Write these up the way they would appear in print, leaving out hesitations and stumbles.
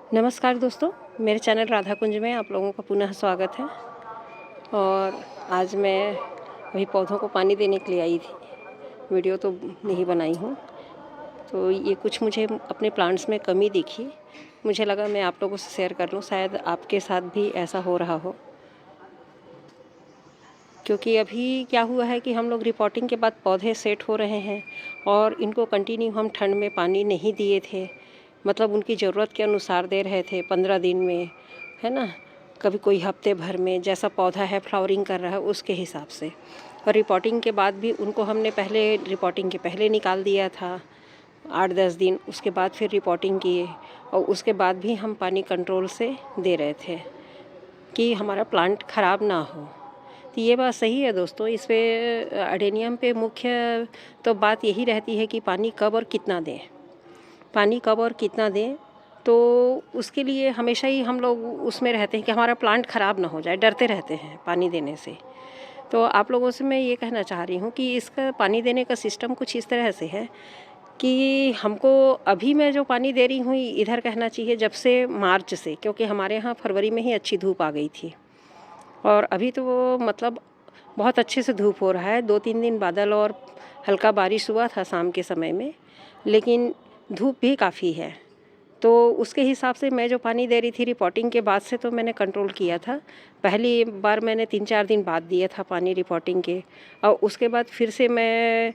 नमस्कार दोस्तों, मेरे चैनल राधा कुंज में आप लोगों का पुनः स्वागत है। और आज मैं अभी पौधों को पानी देने के लिए आई थी। वीडियो तो नहीं बनाई हूँ। तो ये कुछ मुझे अपने प्लांट्स में कमी दिखी। मुझे लगा मैं आप लोगों से शेयर कर लूँ, शायद आपके साथ भी ऐसा हो रहा हो। क्योंकि अभी क्या हुआ है कि हम लोग रिपोर्टिंग के बाद पौधे सेट हो रहे हैं और इनको कंटिन्यू हम ठंड में पानी नहीं दिए थे। मतलब उनकी ज़रूरत के अनुसार दे रहे थे, 15 दिन में, है ना, कभी कोई हफ्ते भर में, जैसा पौधा है फ्लावरिंग कर रहा है उसके हिसाब से। और रिपोर्टिंग के बाद भी उनको हमने पहले रिपोर्टिंग के पहले निकाल दिया था 8-10 दिन, उसके बाद फिर रिपोर्टिंग किए और उसके बाद भी हम पानी कंट्रोल से दे रहे थे कि हमारा प्लांट ख़राब ना हो। तो ये बात सही है दोस्तों। इस पे अडेनियम पे मुख्य तो बात यही रहती है कि पानी कब और कितना दें। पानी कब और कितना दें, तो उसके लिए हमेशा ही हम लोग उसमें रहते हैं कि हमारा प्लांट ख़राब ना हो जाए, डरते रहते हैं पानी देने से। तो आप लोगों से मैं ये कहना चाह रही हूँ कि इसका पानी देने का सिस्टम कुछ इस तरह से है कि हमको अभी मैं जो पानी दे रही हूँ इधर कहना चाहिए जब से मार्च से, क्योंकि हमारे यहाँ फरवरी में ही अच्छी धूप आ गई थी और अभी तो वो मतलब बहुत अच्छे से धूप हो रहा है। 2-3 दिन बादल और हल्का बारिश हुआ था शाम के समय में, लेकिन धूप भी काफ़ी है। तो उसके हिसाब से मैं जो पानी दे रही थी रिपोर्टिंग के बाद से तो मैंने कंट्रोल किया था। पहली बार मैंने 3-4 दिन बाद दिया था पानी रिपोर्टिंग के, और उसके बाद फिर से मैं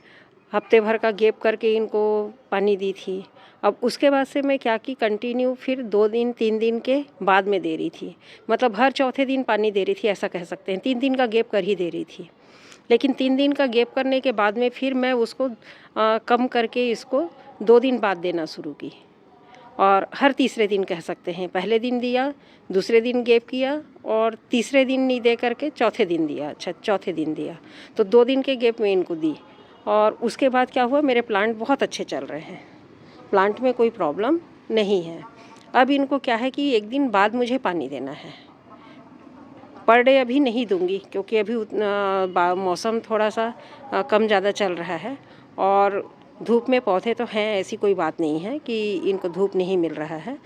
हफ्ते भर का गैप करके इनको पानी दी थी। अब उसके बाद से मैं क्या की कंटिन्यू फिर 2 दिन 3 दिन के बाद में दे रही थी। मतलब हर चौथे दिन पानी दे रही थी, ऐसा कह सकते हैं। 3 दिन का गैप कर ही दे रही थी। लेकिन 3 दिन का गैप करने के बाद में फिर मैं उसको कम करके इसको 2 दिन बाद देना शुरू की। और हर तीसरे दिन कह सकते हैं, पहले दिन दिया, दूसरे दिन गैप किया और तीसरे दिन नहीं दे करके चौथे दिन दिया। अच्छा, चौथे दिन दिया तो 2 दिन के गैप में इनको दी। और उसके बाद क्या हुआ, मेरे प्लांट बहुत अच्छे चल रहे हैं। प्लांट में कोई प्रॉब्लम नहीं है। अब इनको क्या है कि 1 दिन बाद मुझे पानी देना है। पर डे अभी नहीं दूंगी क्योंकि अभी मौसम थोड़ा सा कम ज़्यादा चल रहा है और धूप में पौधे तो हैं, ऐसी कोई बात नहीं है कि इनको धूप नहीं मिल रहा है।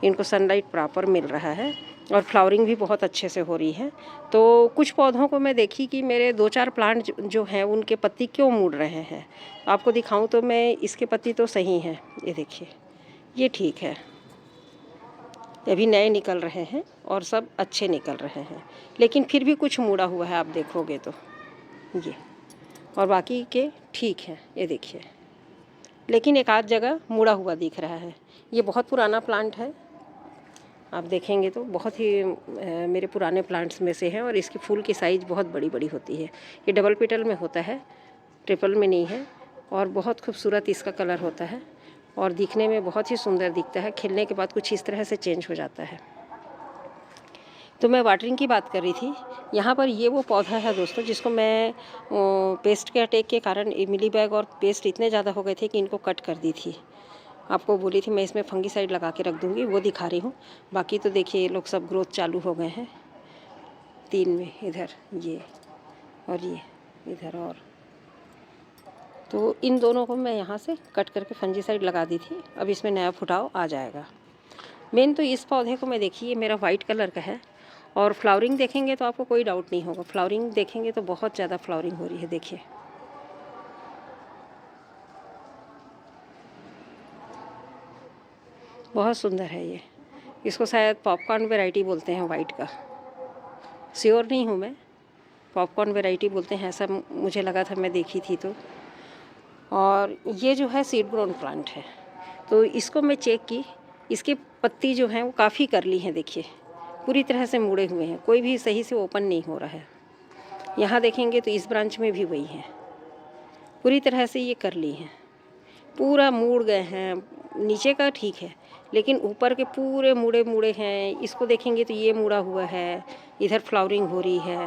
इनको सनलाइट प्रॉपर मिल रहा है और फ्लावरिंग भी बहुत अच्छे से हो रही है। तो कुछ पौधों को मैं देखी कि मेरे 2-4 प्लांट जो हैं उनके पत्ती क्यों मुड़ रहे हैं। आपको दिखाऊं तो मैं, इसके पत्ती तो सही हैं, ये देखिए, ये ठीक है, अभी नए निकल रहे हैं और सब अच्छे निकल रहे हैं। लेकिन फिर भी कुछ मुड़ा हुआ है, आप देखोगे तो ये, और बाकी के ठीक हैं, ये देखिए। लेकिन एक आध जगह मुड़ा हुआ दिख रहा है। ये बहुत पुराना प्लांट है, आप देखेंगे तो बहुत ही मेरे पुराने प्लांट्स में से है और इसकी फूल की साइज़ बहुत बड़ी बड़ी होती है। ये डबल पेटल में होता है, ट्रिपल में नहीं है। और बहुत खूबसूरत इसका कलर होता है और दिखने में बहुत ही सुंदर दिखता है। खिलने के बाद कुछ इस तरह से चेंज हो जाता है। तो मैं वाटरिंग की बात कर रही थी। यहाँ पर ये वो पौधा है दोस्तों जिसको मैं पेस्ट के अटैक के कारण मिली बैग और पेस्ट इतने ज़्यादा हो गए थे कि इनको कट कर दी थी। आपको बोली थी मैं इसमें फंगीसाइड लगा के रख दूँगी, वो दिखा रही हूँ। बाकी तो देखिए ये लोग सब ग्रोथ चालू हो गए हैं। 3 में, इधर ये और ये इधर, और तो इन दोनों को मैं यहाँ से कट करके फंजीसाइड लगा दी थी। अब इसमें नया फुटाव आ जाएगा। मेन तो इस पौधे को मैं देखिए, मेरा वाइट कलर का है और फ्लावरिंग देखेंगे तो आपको कोई डाउट नहीं होगा। फ्लावरिंग देखेंगे तो बहुत ज़्यादा फ्लावरिंग हो रही है, देखिए। बहुत सुंदर है ये। इसको शायद पॉपकॉर्न वैरायटी बोलते हैं वाइट का, श्योर नहीं हूँ मैं। पॉपकॉर्न वैरायटी बोलते हैं ऐसा मुझे लगा था, मैं देखी थी तो। और ये जो है सीड ग्रोन प्लांट है, तो इसको मैं चेक की। इसकी पत्ती जो हैं वो काफ़ी करली हैं, देखिए पूरी तरह से मुड़े हुए हैं, कोई भी सही से ओपन नहीं हो रहा है। यहाँ देखेंगे तो इस ब्रांच में भी वही है, पूरी तरह से ये करली हैं, पूरा मुड़ गए हैं। नीचे का ठीक है लेकिन ऊपर के पूरे मुड़े मुड़े हैं। इसको देखेंगे तो ये मुड़ा हुआ है, इधर फ्लावरिंग हो रही है।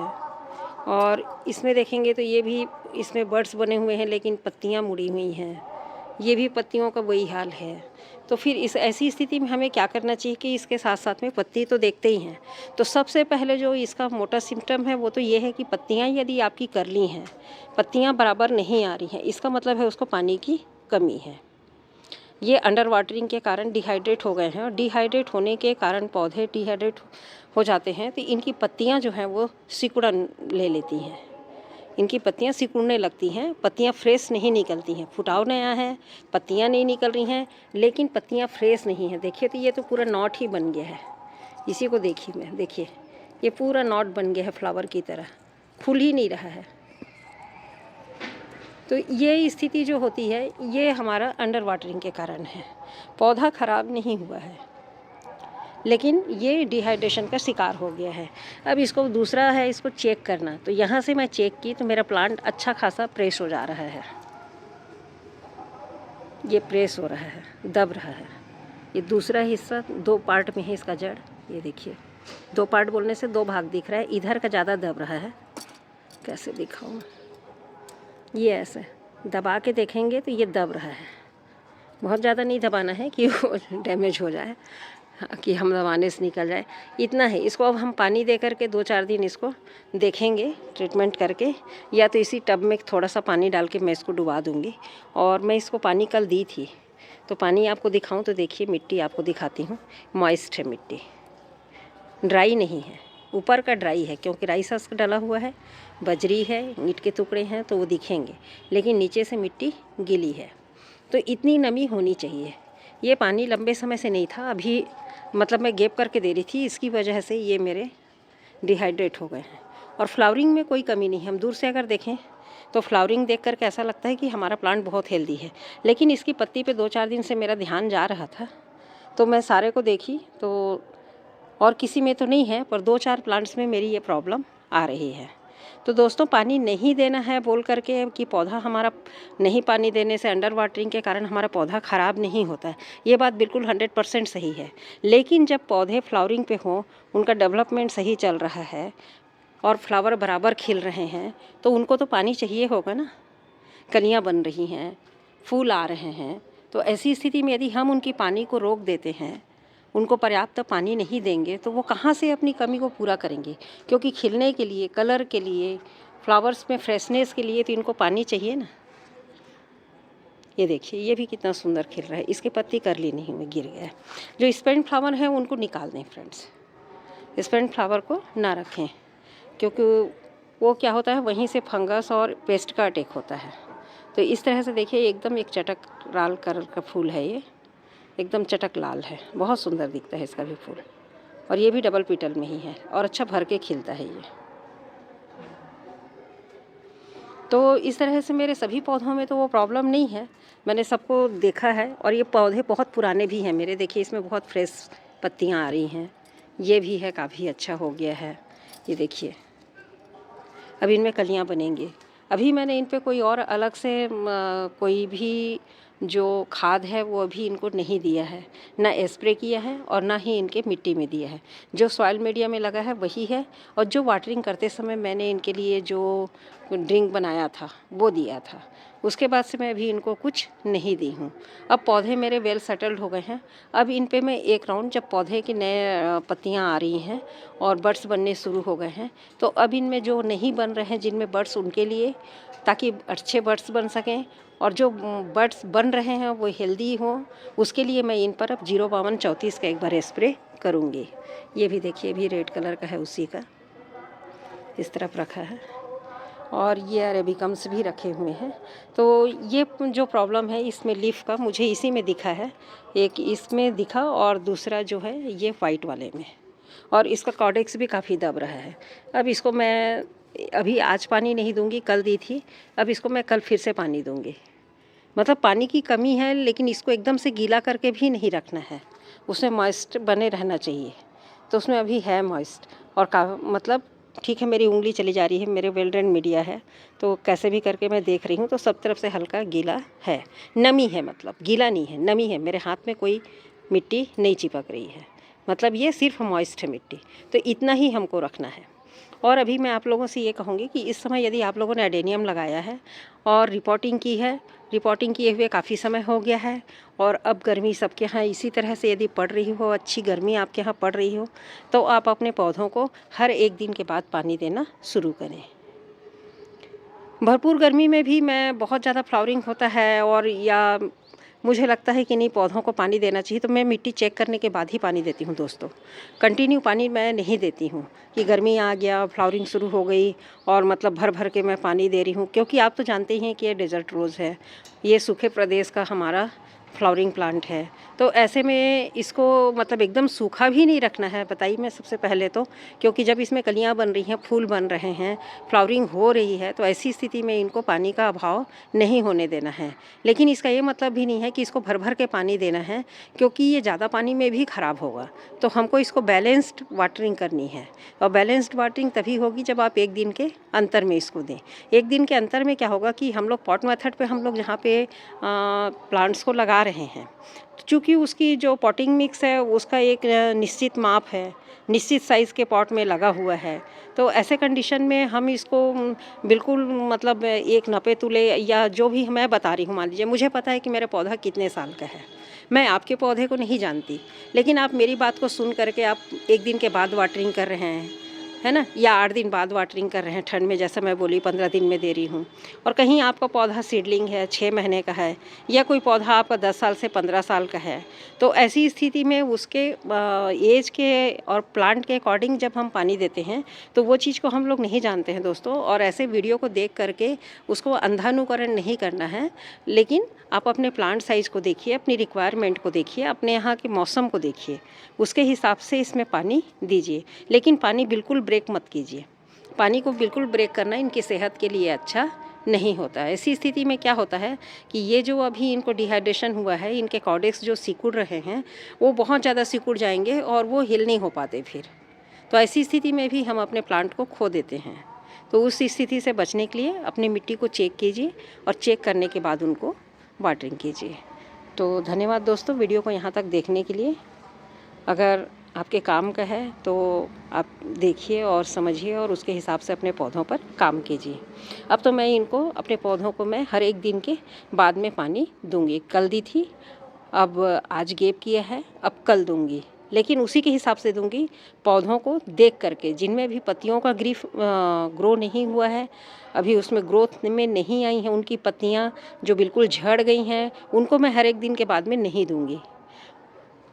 और इसमें देखेंगे तो ये भी, इसमें बर्ड्स बने हुए हैं लेकिन पत्तियाँ मुड़ी हुई हैं। ये भी पत्तियों का वही हाल है। तो फिर इस ऐसी स्थिति में हमें क्या करना चाहिए कि इसके साथ साथ में पत्ती तो देखते ही हैं। तो सबसे पहले जो इसका मोटा सिम्टम है वो तो ये है कि पत्तियाँ यदि आपकी करली हैं, पत्तियाँ बराबर नहीं आ रही हैं, इसका मतलब है उसको पानी की कमी है। ये अंडर वाटरिंग के कारण डिहाइड्रेट हो गए हैं, और डिहाइड्रेट होने के कारण पौधे डिहाइड्रेट हो जाते हैं तो इनकी पत्तियां जो हैं वो सिकुड़न ले लेती हैं, इनकी पत्तियां सिकुड़ने लगती हैं, पत्तियां फ्रेश नहीं निकलती हैं। फुटाव नया है, पत्तियां नहीं निकल रही हैं, लेकिन पत्तियां फ्रेश नहीं हैं। देखिए तो ये तो पूरा नॉट ही बन गया है, इसी को देखिए मैं, देखिए ये पूरा नॉट बन गया है फ्लावर की तरह, खुल ही नहीं रहा है। तो ये स्थिति जो होती है ये हमारा अंडर वाटरिंग के कारण है। पौधा ख़राब नहीं हुआ है, लेकिन ये डिहाइड्रेशन का शिकार हो गया है। अब इसको दूसरा है इसको चेक करना, तो यहाँ से मैं चेक की तो मेरा प्लांट अच्छा खासा प्रेस हो जा रहा है, ये प्रेस हो रहा है, दब रहा है। ये दूसरा हिस्सा 2 पार्ट में है इसका जड़, ये देखिए 2 पार्ट बोलने से 2 भाग दिख रहा है, इधर का ज़्यादा दब रहा है। कैसे दिखाऊँ, ये ऐसे दबा के देखेंगे तो ये दब रहा है। बहुत ज़्यादा नहीं दबाना है कि वो डैमेज हो जाए, कि हम दबाने से निकल जाए, इतना है। इसको अब हम पानी दे करके 2-4 दिन इसको देखेंगे ट्रीटमेंट करके, या तो इसी टब में थोड़ा सा पानी डाल के मैं इसको डुबा दूँगी। और मैं इसको पानी कल दी थी, तो पानी आपको दिखाऊं तो देखिए मिट्टी आपको दिखाती हूँ, मॉइस्ट है मिट्टी, ड्राई नहीं है। ऊपर का ड्राई है क्योंकि राइस हस्क डला हुआ है, बजरी है, ईंट के टुकड़े हैं तो वो दिखेंगे, लेकिन नीचे से मिट्टी गीली है। तो इतनी नमी होनी चाहिए। ये पानी लंबे समय से नहीं था, अभी मतलब मैं गैप करके दे रही थी, इसकी वजह से ये मेरे डिहाइड्रेट हो गए हैं। और फ्लावरिंग में कोई कमी नहीं है। हम दूर से अगर देखें तो फ्लावरिंग देख करके ऐसा लगता है कि हमारा प्लांट बहुत हेल्दी है, लेकिन इसकी पत्ती पे 2-4 दिन से मेरा ध्यान जा रहा था, तो मैं सारे को देखी तो, और किसी में तो नहीं है, पर 2-4 प्लांट्स में मेरी ये प्रॉब्लम आ रही है। तो दोस्तों पानी नहीं देना है बोल करके कि पौधा हमारा नहीं, पानी देने से अंडर वाटरिंग के कारण हमारा पौधा ख़राब नहीं होता है, ये बात बिल्कुल 100% सही है। लेकिन जब पौधे फ्लावरिंग पे हों, उनका डेवलपमेंट सही चल रहा है और फ्लावर बराबर खिल रहे हैं, तो उनको तो पानी चाहिए होगा ना। कलियाँ बन रही हैं, फूल आ रहे हैं, तो ऐसी स्थिति में यदि हम उनकी पानी को रोक देते हैं, उनको पर्याप्त पानी नहीं देंगे, तो वो कहाँ से अपनी कमी को पूरा करेंगे। क्योंकि खिलने के लिए, कलर के लिए, फ्लावर्स में फ्रेशनेस के लिए तो इनको पानी चाहिए ना। ये देखिए ये भी कितना सुंदर खिल रहा है, इसकी पत्ती करली नहीं हुई, गिर गया है। जो स्पेंट फ्लावर हैं उनको निकाल दें फ्रेंड्स, स्पेंट फ्लावर को ना रखें, क्योंकि वो क्या होता है, वहीं से फंगस और पेस्ट का अटैक होता है। तो इस तरह से देखिए एकदम एक चटक लाल कलर का फूल है, ये एकदम चटक लाल है, बहुत सुंदर दिखता है इसका भी फूल। और ये भी डबल पीटल में ही है और अच्छा भर के खिलता है ये। तो इस तरह से मेरे सभी पौधों में तो वो प्रॉब्लम नहीं है, मैंने सबको देखा है। और ये पौधे बहुत पुराने भी हैं मेरे, देखिए इसमें बहुत फ्रेश पत्तियां आ रही हैं, ये भी है काफ़ी अच्छा हो गया है। ये देखिए अब इनमें कलियां बनेंगी। अभी मैंने इन पे कोई और अलग से कोई भी जो खाद है वो अभी इनको नहीं दिया है, ना स्प्रे किया है और ना ही इनके मिट्टी में दिया है। जो सॉइल मीडिया में लगा है वही है, और जो वाटरिंग करते समय मैंने इनके लिए जो ड्रिंक बनाया था वो दिया था। उसके बाद से मैं अभी इनको कुछ नहीं दी हूँ। अब पौधे मेरे वेल सेटल्ड हो गए हैं। अब इन पे मैं एक राउंड, जब पौधे की नए पत्तियाँ आ रही हैं और बड्स बनने शुरू हो गए हैं, तो अब इनमें जो नहीं बन रहे हैं, जिनमें बड्स, उनके लिए, ताकि अच्छे बड्स बन सकें और जो बड्स बन रहे हैं वो हेल्दी हों, उसके लिए मैं इन पर अब 05234 का एक बार स्प्रे करूँगी। ये भी देखिए, भी रेड कलर का है, उसी का इस तरफ रखा है, और ये अरेबिकम्स भी रखे हुए हैं। तो ये जो प्रॉब्लम है इसमें लीफ का, मुझे इसी में दिखा है, एक इसमें दिखा और दूसरा जो है ये वाइट वाले में, और इसका कॉडेक्स भी काफ़ी दब रहा है। अब इसको मैं अभी आज पानी नहीं दूंगी, कल दी थी, अब इसको मैं कल फिर से पानी दूंगी। मतलब पानी की कमी है, लेकिन इसको एकदम से गीला करके भी नहीं रखना है, उसमें मॉइस्ट बने रहना चाहिए। तो उसमें अभी है मॉइस्ट, और मतलब ठीक है, मेरी उंगली चली जा रही है, मेरे वेल ड्रेन मीडिया है, तो कैसे भी करके मैं देख रही हूँ, तो सब तरफ से हल्का गीला है, नमी है, मतलब गीला नहीं है, नमी है। मेरे हाथ में कोई मिट्टी नहीं चिपक रही है, मतलब ये सिर्फ मॉइस्ट है मिट्टी। तो इतना ही हमको रखना है। और अभी मैं आप लोगों से ये कहूँगी कि इस समय यदि आप लोगों ने एडेनियम लगाया है और रिपोर्टिंग की है, रिपोर्टिंग किए हुए काफ़ी समय हो गया है, और अब गर्मी सबके यहाँ इसी तरह से यदि पड़ रही हो, अच्छी गर्मी आपके यहाँ पड़ रही हो, तो आप अपने पौधों को हर 1 दिन के बाद पानी देना शुरू करें। भरपूर गर्मी में भी मैं बहुत ज़्यादा फ्लावरिंग होता है, और या मुझे लगता है कि नहीं, पौधों को पानी देना चाहिए, तो मैं मिट्टी चेक करने के बाद ही पानी देती हूँ दोस्तों। कंटिन्यू पानी मैं नहीं देती हूँ कि गर्मी आ गया, फ्लावरिंग शुरू हो गई और मतलब भर भर के मैं पानी दे रही हूँ, क्योंकि आप तो जानते ही हैं कि ये डेजर्ट रोज़ है, ये सूखे प्रदेश का हमारा फ्लावरिंग प्लांट है। तो ऐसे में इसको मतलब एकदम सूखा भी नहीं रखना है, बताइए मैं सबसे पहले तो, क्योंकि जब इसमें कलियां बन रही हैं, फूल बन रहे हैं, फ्लावरिंग हो रही है, तो ऐसी स्थिति में इनको पानी का अभाव नहीं होने देना है। लेकिन इसका ये मतलब भी नहीं है कि इसको भर भर के पानी देना है, क्योंकि ये ज़्यादा पानी में भी ख़राब होगा। तो हमको इसको बैलेंस्ड वाटरिंग करनी है, और बैलेंस्ड वाटरिंग तभी होगी जब आप एक दिन के अंतर में इसको दें। एक दिन के अंतर में क्या होगा कि हम लोग पॉट मेथड पे हम लोग जहाँ पे प्लांट्स को लगा रहे हैं, चूँकि उसकी जो पॉटिंग मिक्स है उसका एक निश्चित माप है, निश्चित साइज़ के पॉट में लगा हुआ है। तो ऐसे कंडीशन में हम इसको बिल्कुल मतलब एक नपे तुले या जो भी मैं बता रही हूँ, मान लीजिए मुझे पता है कि मेरा पौधा कितने साल का है, मैं आपके पौधे को नहीं जानती, लेकिन आप मेरी बात को सुन करके आप एक दिन के बाद वाटरिंग कर रहे हैं, है ना, या 8 दिन बाद वाटरिंग कर रहे हैं, ठंड में जैसा मैं बोली 15 दिन में दे रही हूँ, और कहीं आपका पौधा सीडलिंग है, 6 महीने का है, या कोई पौधा आपका 10 साल से 15 साल का है, तो ऐसी स्थिति में उसके एज के और प्लांट के अकॉर्डिंग जब हम पानी देते हैं, तो वो चीज़ को हम लोग नहीं जानते हैं दोस्तों। और ऐसे वीडियो को देख करके उसको अंधानुकरण नहीं करना है, लेकिन आप अपने प्लांट साइज़ को देखिए, अपनी रिक्वायरमेंट को देखिए, अपने यहाँ के मौसम को देखिए, उसके हिसाब से इसमें पानी दीजिए। लेकिन पानी बिल्कुल ब्रेक मत कीजिए, पानी को बिल्कुल ब्रेक करना इनकी सेहत के लिए अच्छा नहीं होता है। ऐसी स्थिति में क्या होता है कि ये जो अभी इनको डिहाइड्रेशन हुआ है, इनके कॉर्डेक्स जो सिकुड़ रहे हैं वो बहुत ज़्यादा सिकुड़ जाएंगे और वो हिल नहीं हो पाते फिर। तो ऐसी स्थिति में भी हम अपने प्लांट को खो देते हैं। तो उस स्थिति से बचने के लिए अपनी मिट्टी को चेक कीजिए, और चेक करने के बाद उनको वाटरिंग कीजिए। तो धन्यवाद दोस्तों वीडियो को यहाँ तक देखने के लिए। अगर आपके काम का है तो आप देखिए और समझिए, और उसके हिसाब से अपने पौधों पर काम कीजिए। अब तो मैं इनको, अपने पौधों को मैं हर एक दिन के बाद में पानी दूंगी। कल दी थी, अब आज गैप किया है, अब कल दूंगी, लेकिन उसी के हिसाब से दूंगी, पौधों को देख करके। जिनमें भी पत्तियों का ग्रो नहीं हुआ है, अभी उसमें ग्रोथ में नहीं आई हैं, उनकी पत्तियाँ जो बिल्कुल झड़ गई हैं, उनको मैं हर एक दिन के बाद में नहीं दूंगी।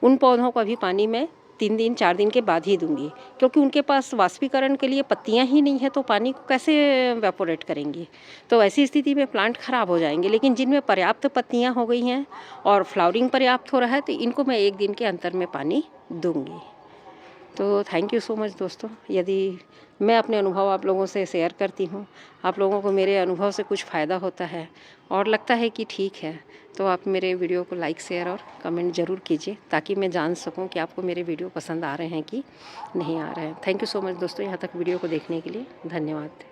उन पौधों को अभी पानी मैं 3 दिन 4 दिन के बाद ही दूंगी, क्योंकि उनके पास वाष्पीकरण के लिए पत्तियां ही नहीं है, तो पानी को कैसे वेपोरेट करेंगी। तो ऐसी स्थिति में प्लांट खराब हो जाएंगे। लेकिन जिनमें पर्याप्त पत्तियां हो गई हैं और फ्लावरिंग पर्याप्त हो रहा है, तो इनको मैं एक दिन के अंतर में पानी दूंगी। तो थैंक यू सो मच दोस्तों। यदि मैं अपने अनुभव आप लोगों से शेयर करती हूँ, आप लोगों को मेरे अनुभव से कुछ फ़ायदा होता है और लगता है कि ठीक है, तो आप मेरे वीडियो को लाइक, शेयर और कमेंट ज़रूर कीजिए, ताकि मैं जान सकूं कि आपको मेरे वीडियो पसंद आ रहे हैं कि नहीं आ रहे हैं। थैंक यू सो मच दोस्तों, यहाँ तक वीडियो को देखने के लिए धन्यवाद।